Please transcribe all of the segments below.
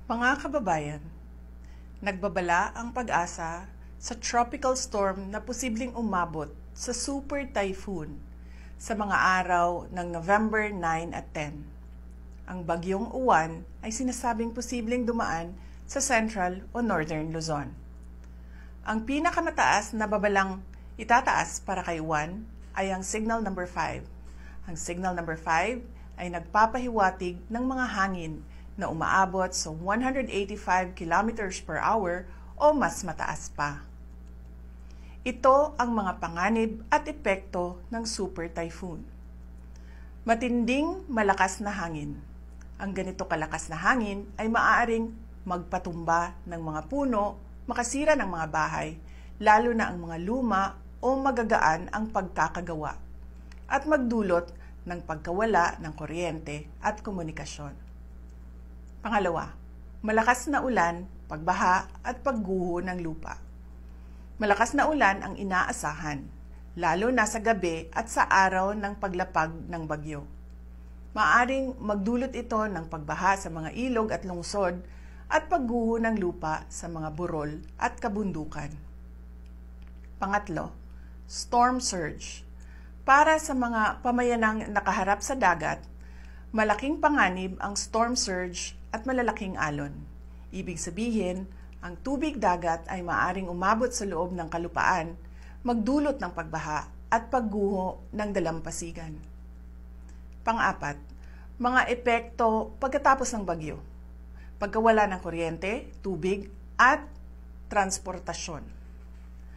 Mga kababayan, nagbabala ang pag-asa sa tropical storm na posibleng umabot sa super typhoon sa mga araw ng November 9 at 10. Ang bagyong Uwan ay sinasabing posibleng dumaan sa Central o Northern Luzon. Ang pinakamataas na babalang itataas para kay Uwan ay ang signal number 5. Ang signal number 5 ay nagpapahiwatig ng mga hangin na umaabot sa 185 kilometers per hour o mas mataas pa. Ito ang mga panganib at epekto ng super typhoon. Matinding malakas na hangin. Ang ganito kalakas na hangin ay maaaring magpatumba ng mga puno, makasira ng mga bahay, lalo na ang mga luma o magagaan ang pagkakagawa, at magdulot ng pagkawala ng kuryente at komunikasyon. Pangalawa, malakas na ulan, pagbaha at pagguho ng lupa. Malakas na ulan ang inaasahan, lalo na sa gabi at sa araw ng paglapag ng bagyo. Maaring magdulot ito ng pagbaha sa mga ilog at lungsod at pagguho ng lupa sa mga burol at kabundukan. Pangatlo, storm surge. Para sa mga pamayanang nakaharap sa dagat, malaking panganib ang storm surge at malalaking alon. Ibig sabihin, ang tubig dagat ay maaring umabot sa loob ng kalupaan, magdulot ng pagbaha at pagguho ng dalampasigan. Pang-apat, mga epekto pagkatapos ng bagyo. Pagkawala ng kuryente, tubig at transportasyon.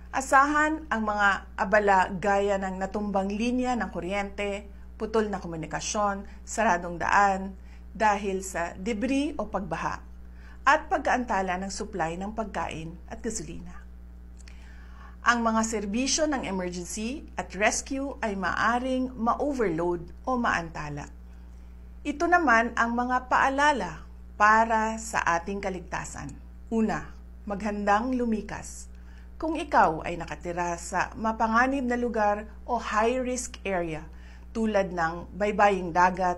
Asahan ang mga abala gaya ng natumbang linya ng kuryente, putol na komunikasyon, saradong daan, dahil sa debris o pagbaha, at pagkaantala ng supply ng pagkain at gasolina. Ang mga serbisyo ng emergency at rescue ay maaring ma-overload o maantala. Ito naman ang mga paalala para sa ating kaligtasan. Una, maghandang lumikas. Kung ikaw ay nakatira sa mapanganib na lugar o high-risk area tulad ng baybaying dagat,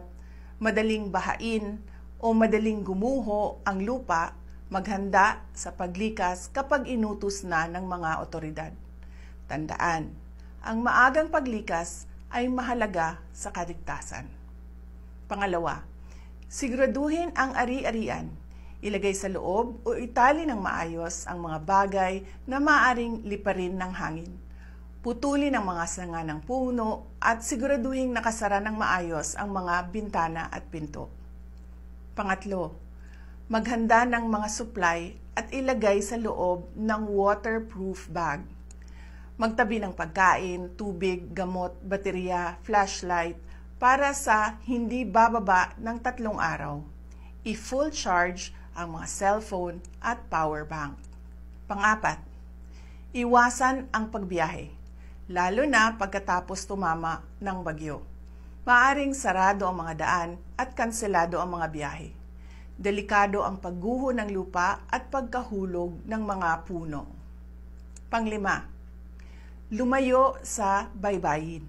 madaling bahain o madaling gumuho ang lupa, maghanda sa paglikas kapag inutos na ng mga otoridad. Tandaan, ang maagang paglikas ay mahalaga sa kaligtasan. Pangalawa, siguraduhin ang ari-arian. Ilagay sa loob o itali ng maayos ang mga bagay na maaaring liparin ng hangin. Putulin ang mga sanga ng puno at siguraduhin nakasara ng maayos ang mga bintana at pinto. Pangatlo, maghanda ng mga supply at ilagay sa loob ng waterproof bag. Magtabi ng pagkain, tubig, gamot, baterya, flashlight para sa hindi bababa ng 3 araw. I-full charge ang mga cellphone at power bank. Pang-apat, iwasan ang pagbiyahe, lalo na pagkatapos tumama ng bagyo. Maaring sarado ang mga daan at kanselado ang mga biyahe. Delikado ang pagguho ng lupa at pagkahulog ng mga puno. Panglima, lumayo sa baybayin,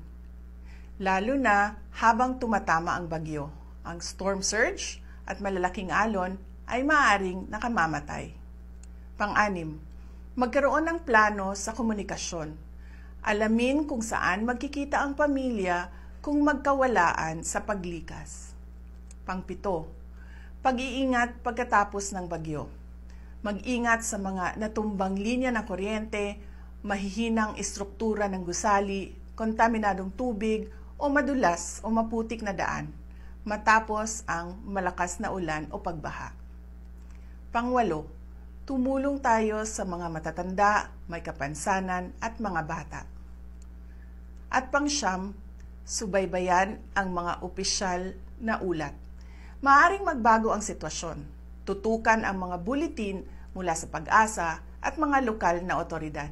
lalo na habang tumatama ang bagyo. Ang storm surge at malalaking alon ay maaaring nakamamatay. Pang-anim, magkaroon ng plano sa komunikasyon. Alamin kung saan magkikita ang pamilya kung magkawalaan sa paglikas. Pang-7, pag-iingat pagkatapos ng bagyo. Mag-ingat sa mga natumbang linya ng kuryente, mahihinang istruktura ng gusali, kontaminadong tubig o madulas o maputik na daan, matapos ang malakas na ulan o pagbaha. Pang-8, tumulong tayo sa mga matatanda, may kapansanan at mga bata. At pang-9, subaybayan ang mga opisyal na ulat. Maaring magbago ang sitwasyon. Tutukan ang mga buletin mula sa Pag-asa at mga lokal na otoridad.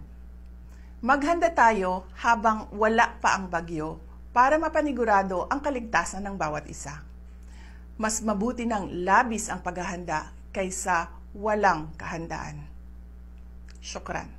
Maghanda tayo habang wala pa ang bagyo para mapanigurado ang kaligtasan ng bawat isa. Mas mabuti ng labis ang paghahanda kaysa walang kahandaan. Syukran.